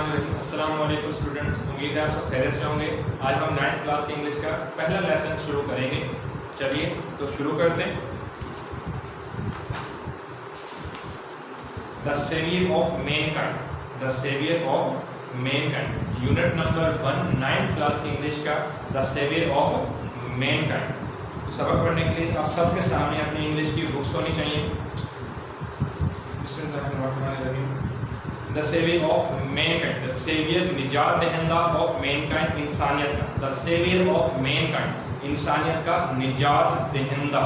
बिस्मिल्लाहिर्रहमानिर्रहीम। अस्सलाम वालेकुम स्टूडेंट्स, उम्मीद है आप सब खैरियत से होंगे। आज हम 9th क्लास के इंग्लिश का पहला लेसन शुरू करेंगे। चलिए तो शुरू करते हैं। The saviour of mankind, the saviour of mankind, unit number 1 9th class की इंग्लिश का द सेवियर ऑफ मैनकाइंड। तो सबक पढ़ने के लिए आप सबके सामने अपनी इंग्लिश की बुक्स होनी चाहिए। बिस्मिल्लाहिर्रहमानिर्रहीम। The savior of mankind, the savior निजात दहिंदा of mankind, इंसानियत का, the savior of mankind, इंसानियत का निजात दहिंदा,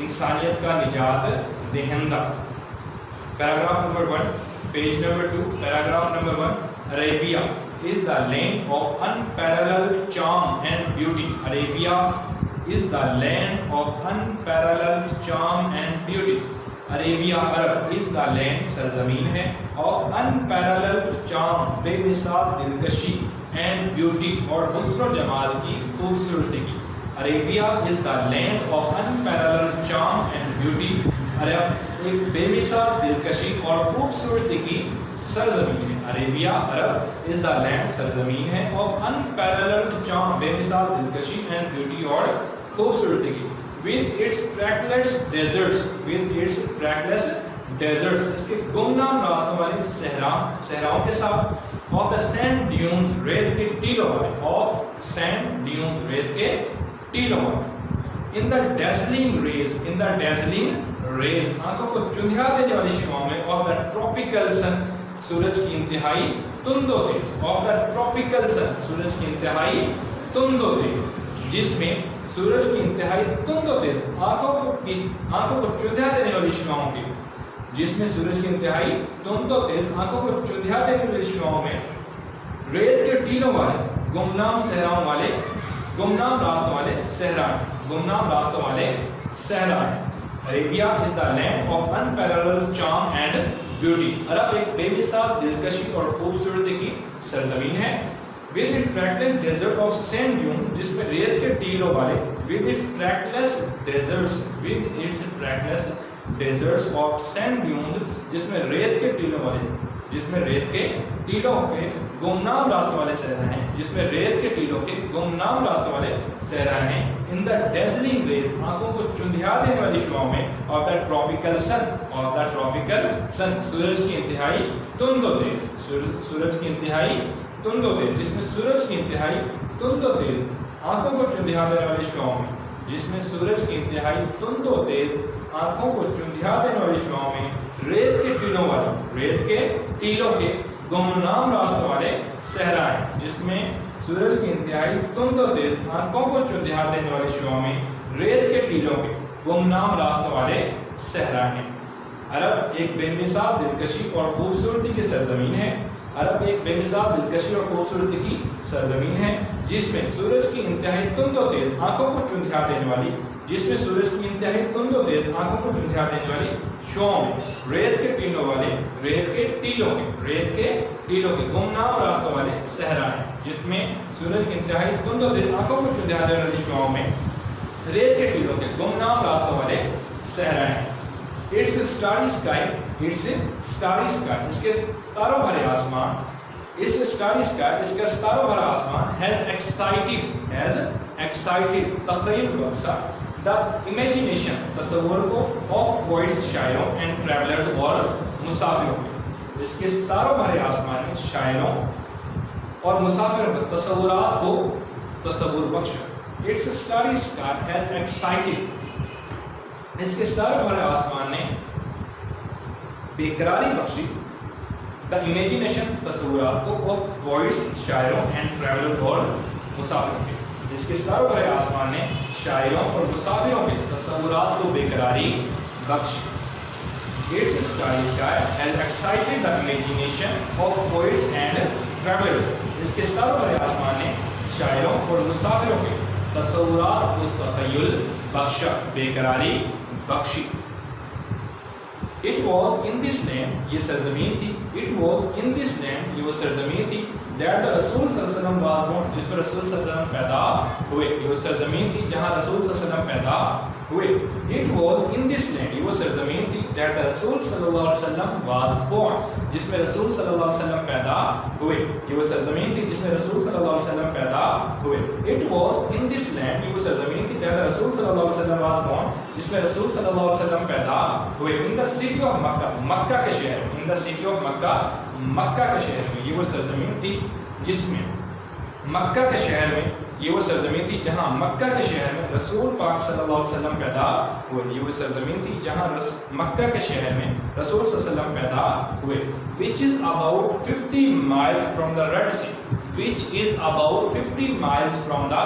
इंसानियत का निजात दहिंदा। Paragraph number 1, page number 2, paragraph number 1, Arabia is the land of unparalleled charm and beauty. Arabia is the land of unparalleled charm and beauty. Arabia अरब इज द लैंड सरजमीन है ऑफ अनपैरेलल्ड चार्म, बेमिसाल दिलकशी and beauty और हुस्न और जमाल की खूबसूरती की। Arabia is the land of unparalleled charm and beauty. अरब एक बेमिसाल दिलकशी और खूबसूरती की सरजमीन है। अरेबिया अरब इज द लैंड सरजमीन है ऑफ अनपैरेलल्ड चार्म, बेमिसाल दिलकशी एंड ब्यूटी और खूबसूरती की। With its trackless deserts, with its trackless deserts, इसके गुमनाम रास्तों वाले सहराओं के साथ, of the sand dunes, रेत के टीलों वाले, of sand dunes, रेत के टीलों वाले, in the dazzling rays, in the dazzling rays, आंखों को चुंधिया देने वाली शुआओं में, of the tropical sun, सूरज की इंतहाई तुंदो तेज, of the tropical sun, सूरज की इंतहाई तुंदो तेज, जिसमें सूरज की इंतहाई तुंदो तेज, आंखों को चुंधिया देने वाली शुआओं की, जिसमें सूरज की इंतहाई तुंदो तेज, आंखों को चुंधिया देने वाली शुआओं में, रेत के टीलों वाले, गुमनाम सहराओं वाले, गुमनाम रास्तों वाले सहराएं, गुमनाम रास्तों वाले सहराएं। Arabia is the land of unparalleled charm and beauty. अरब एक बेमिसाल दिलकशी और खूबसूरती की सरजमीन है। With its trackless desert of sand dune, जिसमें रेत के टीलों वाले, with its trackless deserts, with its trackless deserts of sand dunes, जिसमें रेत के टीलों वाले, जिसमें रेत के टीलों के गुमनाम रास्तों वाले सहराएं हैं, जिसमें रेत के टीलों के गुमनाम रास्तों वाले सहराएं हैं। In the dazzling rays, आंखों को चुंधिया देने वाली शुआओं में, of the tropical sun, of the tropical sun, सूरज की इंतहाई तुंदो तेज, सूरज की इंतहाई तुंदो तेज, जिसमें सूरज की इंतहाई तुंदो तेज, आंखों को चुंधिया देने वाली शुआओं में, जिसमें सूरज की इंतहाई तुंदो तेज, आंखों को चुंधिया देने वाली शुआओं में, रेत के टीलों वाले, रेत के टीलों के गुमनाम रास्तों वाले सहराएं, जिसमें सूरज की इंतहाई तुंदो तेज, आंखों को चुंधिया देने वाली शुआओं में, रेत के टीलों के गुमनाम रास्तों वाले सहराएं। अरब एक बेमिसाल दिलकशी और खूबसूरती की सरजमीन है। अरब एक बेमिसाल दिलकशी और खूबसूरती की सरजमीन है, जिसमें सूरज की इंतहाई तुंदो तेज, आंखों को चुंधिया देने वाली, जिसमें सूरज की इंतहाई तुंदो तेज, आंखों को चुंधिया देने वाली शुआओं में, रेत के टीलों वाले, रेत के टीलों के, रेत के टीलों के गुमनाम रास्तों वाले सहराएं, जिसमें सूरज की इंतहाई तुंदो तेज, आंखों को चुंधिया देने वाली शुआओं में, रेत के टीलों के गुमनाम रास्तों वाले सहराएं। It's a starry sky, it's a starry sky, इसके सितारों भरे आसमान, it's a starry sky, इसका सितारों भरा आसमान, has excited, तख़य्युल बख्शा, the imagination, तसव्वुर को, of poets, शायरों and travelers और मुसाफिरों को। इसके सितारों भरे आसमान में शायरों और मुसाफिरों को तसव्वुरात को तसव्वुर बख्शा। It's a starry sky has excited, इसके सितारों भरे आसमान ने बेकरारी बख्शी, द इमेजिनेशन तस्वुरात को, और पोइट्स शायरों एंड ट्रैवलर और मुसाफिरों के। इसके सितारों भरे आसमान ने शायरों और मुसाफिरों के तस्वुरात को बेकरारी Bakshi. Its starry sky has excited the imagination of poets and travelers, इसके सितारों भरे आसमान ने शायरों और मुसाफिरों के तस्वुरात को तख़य्युल बख्शा, बेकरारी Bakshi. It was in this land, ये सरजमीन थी, it was in this land, ये वो सरजमीन थी, that the रसूल सल्लल्लाहु अलैहि वसल्लम was born, जिस पर रसूल सल्लल्लाहु अलैहि वसल्लम पैदा हुए, ये वो सरजमीन थी जहाँ रसूल सल्लल्लाहु अलैहि वसल्लम पैदा ہوئے. It was in this land, یہ وہ سرزمین تھی that the رسول صلی اللہ علیہ وسلم was born, جس میں رسول صلی اللہ علیہ وسلم پیدا ہوئے. یہ وہ سرزمین تھی جس میں رسول صلی اللہ علیہ وسلم پیدا ہوئے. It was in this land, یہ وہ سرزمین تھی that the رسول صلی اللہ علیہ وسلم was born, جس میں رسول صلی اللہ علیہ وسلم پیدا ہوئے. In the city of مکہ, مکہ کے شہر میں, in the city of مکہ, مکہ کے شہر میں. یہ وہ سرزمین تھی جس میں مکہ کے شہر میں, یہ وہ سرزمین تھی جہاں مکہ کے شہر میں رسول پاک صلی اللہ علیہ وسلم پیدا ہوئے. یہ وہ سرزمین تھی جہاں مکہ کے شہر میں رسول صلی اللہ علیہ وسلم پیدا ہوئے. which is about 50 miles from the Red Sea, which is about 50 miles from the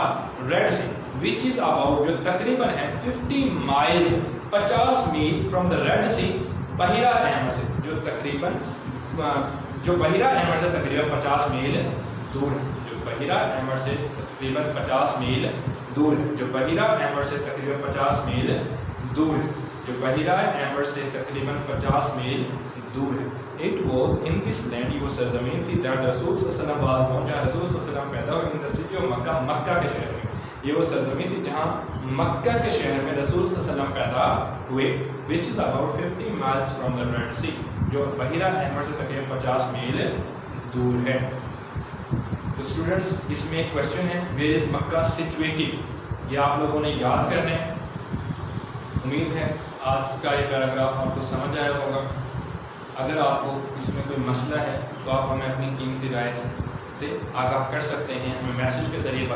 Red Sea, which is about جو تقریباً ہے 50 miles 50 mile from the Red Sea, بحیرہ احمر سے, جو تقریباً جو بحیرہ احمر سے تقریباً 50 میل دور ہے, جو بحیرہ احمر سے تقریباً 50 میل دور ہے, جو بحیرہ احمر سے تقریباً 50 میل دور ہے, جو بحیرہ احمر سے تقریباً 50 میل دور ہے. It was in this land, یہ وہ سرزمین تھی that رسول صلی اللہ علیہ وسلم was born, جہاں رسول صلی اللہ علیہ وسلم پیدا ہوئے. in the city of مکہ, مکہ کے شہر میں. یہ وہ سرزمین تھی جہاں مکہ کے شہر میں رسول صلی اللہ علیہ وسلم پیدا ہوئے. which is about 50 miles from the Red Sea, جو بحیرہ احمر سے تقریباً 50 میل دور ہے. تو اسٹوڈنٹس اس میں ایک کوشچن ہے, ویئر از مکہ سچویٹڈ, یہ آپ لوگوں نے یاد کرنا ہے. امید ہے آج کا یہ پیراگراف آپ کو سمجھ آیا ہوگا. اگر آپ کو اس میں کوئی مسئلہ ہے تو آپ ہمیں اپنی قیمتی رائے سے آگاہ کر سکتے ہیں, ہمیں میسج کے ذریعے